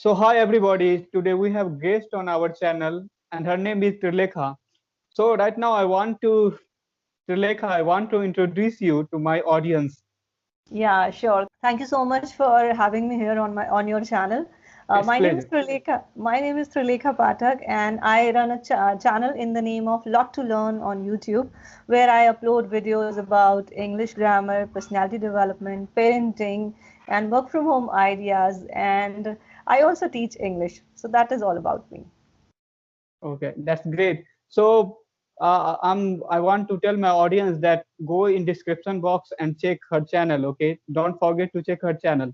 So hi everybody, today we have guest on our channel and her name is Trilekha. So right now Trilekha, I want to introduce you to my audience. Yeah, sure. Thank you so much for having me here on your channel. It's My name is pleasure. Trilekha. My name is Trilekha Pathak, and I run a channel in the name of Lot to Learn on YouTube, where I upload videos about English grammar, personality development, parenting, and work from home ideas. And I also teach English. So that is all about me. Okay, that's great. So I want to tell my audience that go in description box and check her channel. Okay, don't forget to check her channel.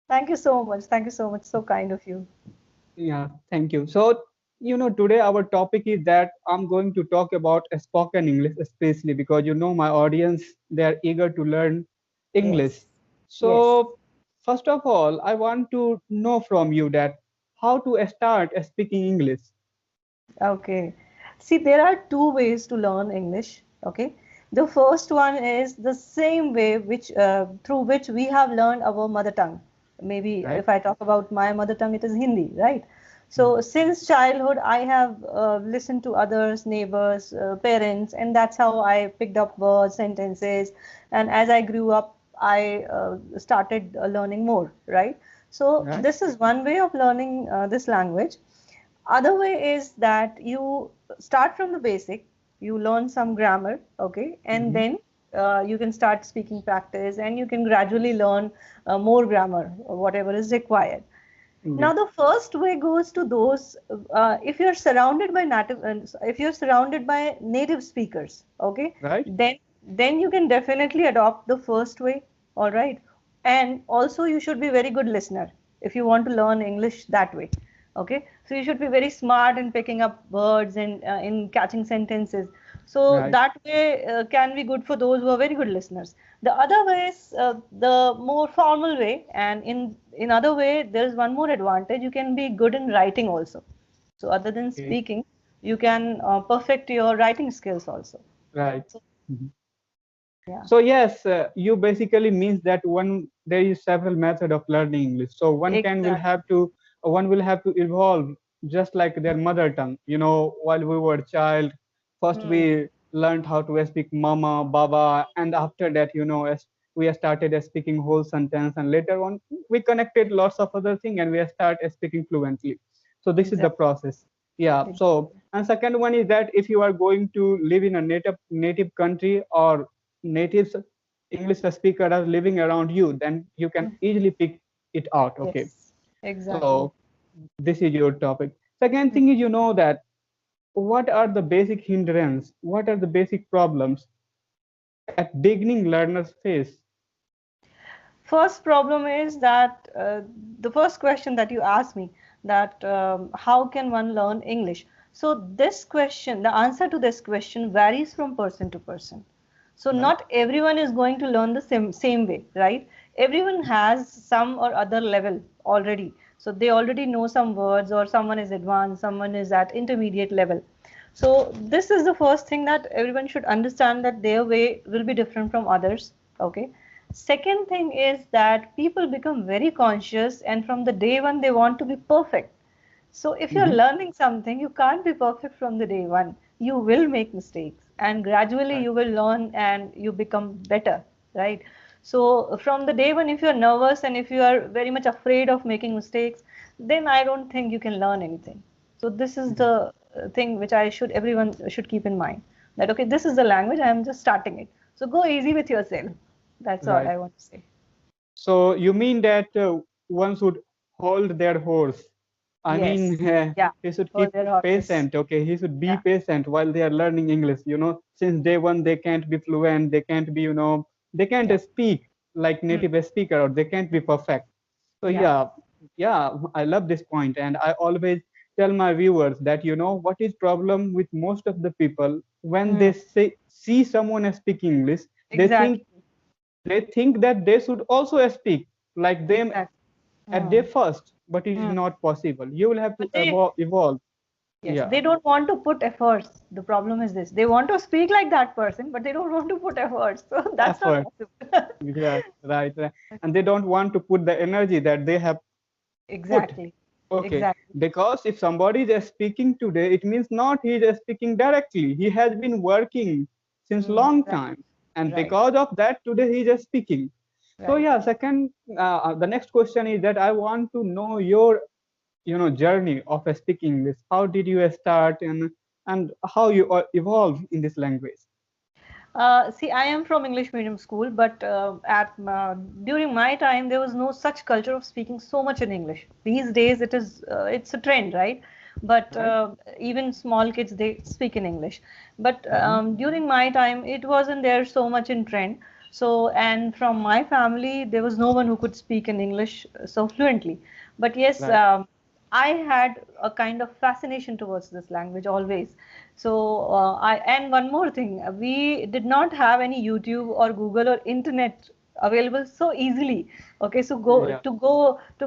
Thank you so much. Thank you so much. So kind of you. Yeah, thank you. So, today our topic is that I'm going to talk about spoken English, especially because my audience, they are eager to learn English. Yes. Yes. So, first of all, I want to know from you that how to start speaking English. Okay. See, there are two ways to learn English. Okay. The first one is the same way through which we have learned our mother tongue. Maybe Right? if I talk about my mother tongue, it is Hindi, right? Mm. So since childhood, I have listened to others, neighbors, parents, and that's how I picked up words, sentences. And as I grew up, I started learning more, right? So Right? this is one way of learning this language. Other way is that you start from the basic, you learn some grammar, okay, and Hmm. then you can start speaking practice and you can gradually learn more grammar, whatever is required. Yeah. Now, the first way goes to those if you're surrounded by if you're surrounded by native speakers, okay, Right? then you can definitely adopt the first way, all right. And also, you should be very good listener if you want to learn English that way, okay. So you should be very smart in picking up words and in catching sentences. So Right? that way can be good for those who are very good listeners. The other way is the more formal way, and in other way, there is one more advantage. You can be good in writing also. So other than Okay. speaking, you can perfect your writing skills also. Right. So Mhm. yeah, So yes, you basically means that there is several method of learning English. So exactly. one will have to evolve just like their mother tongue. While we were child, first Hmm. we learned how to speak mama, baba, and after that, as we started speaking whole sentence, and later on we connected lots of other thing, and we start speaking fluently. So this is the Exactly. process. Yeah. So Exactly. and second one is that if you are going to live in a native country or native English speaker are living around you, then you can Hmm. easily pick it out. Okay. Yes. Exactly. So this is your topic. Second Hmm. thing is that what are the basic hindrance, what are the basic problems at beginning learners face? First problem is that the first question that you asked me, that how can one learn English? So this question, the answer to this question varies from person to person. So Right? not everyone is going to learn the same way, right? Everyone has some or other level already. So they already know some words, or someone is advanced, someone is at intermediate level. So this is the first thing, that everyone should understand that their way will be different from others. Okay. Second thing is that people become very conscious, and from the day one they want to be perfect. So if you're Hmm. learning something, you can't be perfect from the day one. You will make mistakes, and gradually Right. you will learn and you become better, right? So from the day one, if you're nervous and if you are very much afraid of making mistakes, then I don't think you can learn anything. So this is Mhm. the thing which everyone should keep in mind, that okay, this is the language, I am just starting it. So go easy with yourself. That's all Right. I want to say. So you mean that one should hold their horse. I Yes. mean, Yeah. he should Hold keep their horses. patient. Okay, he should be Yeah. patient while they are learning English. Since day one they can't be fluent, they can't be, they can't Yeah. speak like Hmm. native speaker, or they can't be perfect. So Yeah. yeah, yeah, I love this point, and I always tell my viewers that what is problem with most of the people when Hmm. they see someone speaking English, they think Exactly. they think that they should also speak like them Exactly. at their Hmm. first, but it is Hmm. not possible. You will have to But they, evolve. yes, Yeah, they don't want to put efforts. The problem is this. They want to speak like that person, but they don't want to put efforts. So that's not effort. possible. Yeah, right, right. And they don't want to put the energy that they have put. Exactly. Okay, Exactly. because if somebody is speaking today, it means not he is speaking directly. He has been working since long Right. time, and Right. because of that, today he is speaking. So Right. yeah, second, the next question is that I want to know your, journey of speaking English. How did you start, and how you evolve in this language? See, I am from English medium school, but at during my time there was no such culture of speaking so much in English. These days it's a trend, right? But Right. even small kids they speak in English. But Mhm. during my time it wasn't there so much in trend. So, and from my family there was no one who could speak in English so fluently. But yes, Right. I had a kind of fascination towards this language always. So and one more thing, we did not have any YouTube or Google or internet available so easily. Okay, so Yeah. to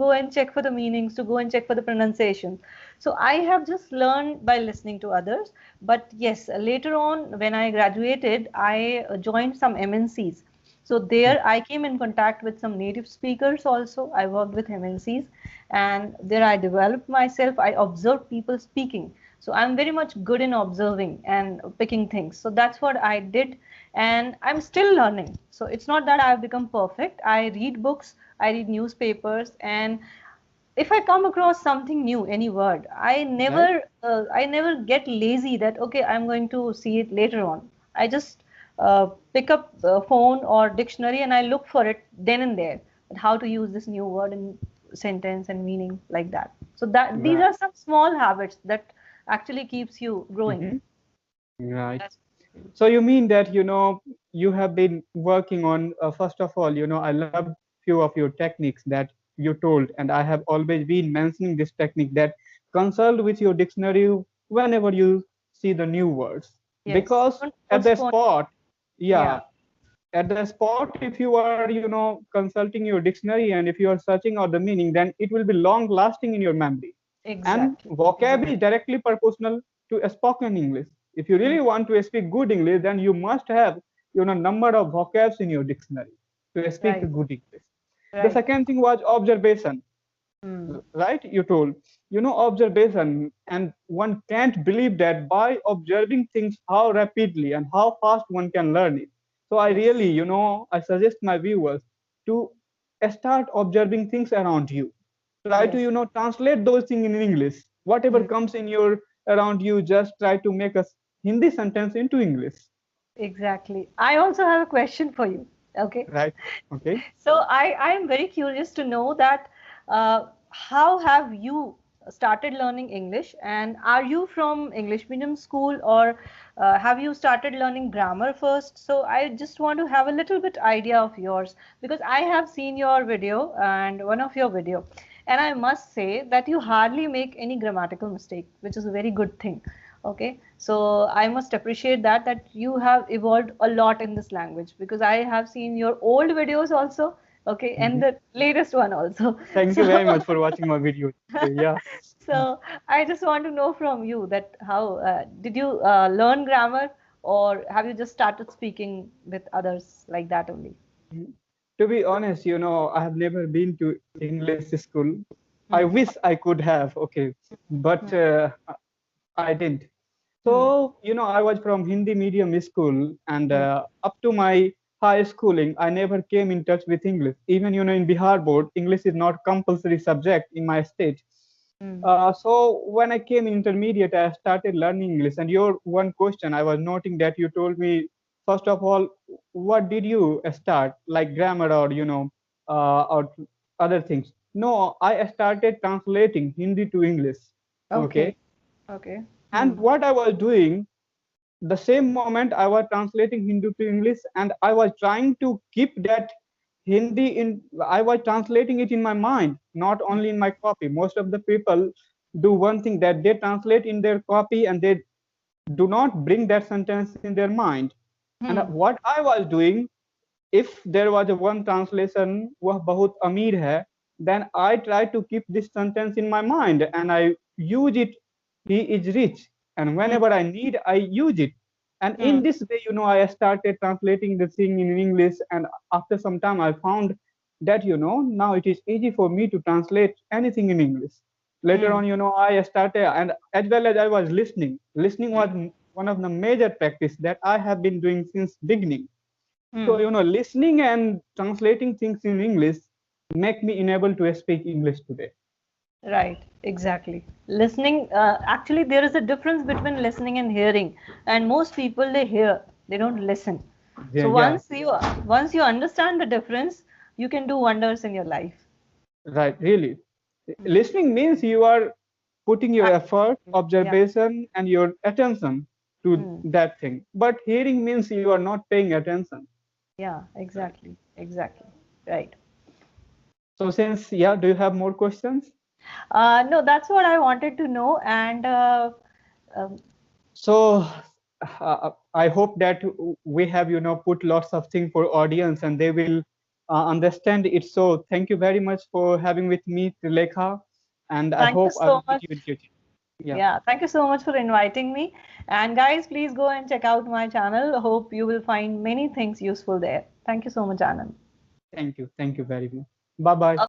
go and check for the meanings, to go and check for the pronunciation. So I have just learned by listening to others. But yes, later on when I graduated, I joined some MNCs. So there I came in contact with some native speakers also. I worked with MNCs and there I developed myself. I observed people speaking. So I'm very much good in observing and picking things. So that's what I did and I'm still learning. So it's not that I've become perfect. I read books, I read newspapers, and if I come across something new, any word, Right. I never get lazy that okay, I'm going to see it later on. I just pick up the phone or dictionary and I look for it then and there, how to use this new word in sentence and meaning like that. So that these Right. are some small habits that actually keeps you growing. Mhm. Right. That's So you mean that, you have been working on, first of all, I love few of your techniques that you told, and I have always been mentioning this technique that consult with your dictionary whenever you see the new words. yes. Because Don't at the postpone. spot, Yeah, yeah, at the spot, if you are, consulting your dictionary and if you are searching out the meaning, then it will be long lasting in your memory. And exactly. vocab Exactly. is directly proportional to a spoken English. If you Mm, really want to speak good English, then you must have, number of vocabs in your dictionary to speak right. good English. The Right. second thing was observation, Mm, right? You told, observation, and one can't believe that by observing things how rapidly and how fast one can learn it. So I yes. really, I suggest my viewers to start observing things around you. Try to, Yes. translate those things in English. Whatever Mm, comes in your around you, just try to make a Hindi sentence into English. exactly. I also have a question for you. Okay. Right. Okay. So I am very curious to know that how have you started learning English and are you from English medium school or have you started learning grammar first? So I just want to have a little bit idea of yours because I have seen your video and one of your video and I must say that you hardly make any grammatical mistake, which is a very good thing. Okay, so I must appreciate that you have evolved a lot in this language because I have seen your old videos also, okay, and Mhm. the latest one also. Thank you very So much for watching my video today. Yeah. so I just want to know from you that how did you learn grammar or have you just started speaking with others like that only? Mhm. To be honest, I have never been to English school. I Hmm. wish I could have, okay, but Hmm. I didn't. Hmm. So, I was from Hindi medium school, and Hmm. up to my high schooling, I never came in touch with English. Even, in Bihar board, English is not compulsory subject in my state. Hmm. So when I came in intermediate, I started learning English. And your one question, I was noting that you told me, first of all, what did you start, like grammar or, or other things? No, I started translating Hindi to English. Okay. Okay. Okay. And Hmm. what I was doing, the same moment I was translating Hindi to English, and I was trying to keep that Hindi in, I was translating it in my mind, not only in my copy. Most of the people do one thing that they translate in their copy and they do not bring that sentence in their mind. And Hmm. what I was doing, if there was a one translation, वह बहुत अमीर है, then I try to keep this sentence in my mind and I use it. He is rich, and Hmm. whenever I need, I use it. And Hmm. in this way, I started translating the thing in English. And after some time, I found that now it is easy for me to translate anything in English. Later on, I started, and as well as I was listening. Listening was one of the major practice that I have been doing since beginning. So, listening and translating things in English make me unable to speak English today. Right, exactly. Listening, actually, there is a difference between listening and hearing. And most people, they hear, they don't listen. Yeah, So yeah, once you understand the difference, you can do wonders in your life. right, really. Listening means you are putting your effort, Yeah. observation, and your attention to Hmm. that thing. But hearing means you are not paying attention. Yeah, Right. exactly. Exactly. Right. So since, yeah, do you have more questions? No, that's what I wanted to know. And um, So I hope that we have, put lots of things for audience and they will understand it. So thank you very much for having with me, Trilekha, and I thank you hope I so will meet much. you in future. Yeah, Yeah, thank you so much for inviting me. And guys, please go and check out my channel. Hope you will find many things useful there. Thank you so much, Anand. thank you. Thank you very much. Bye bye.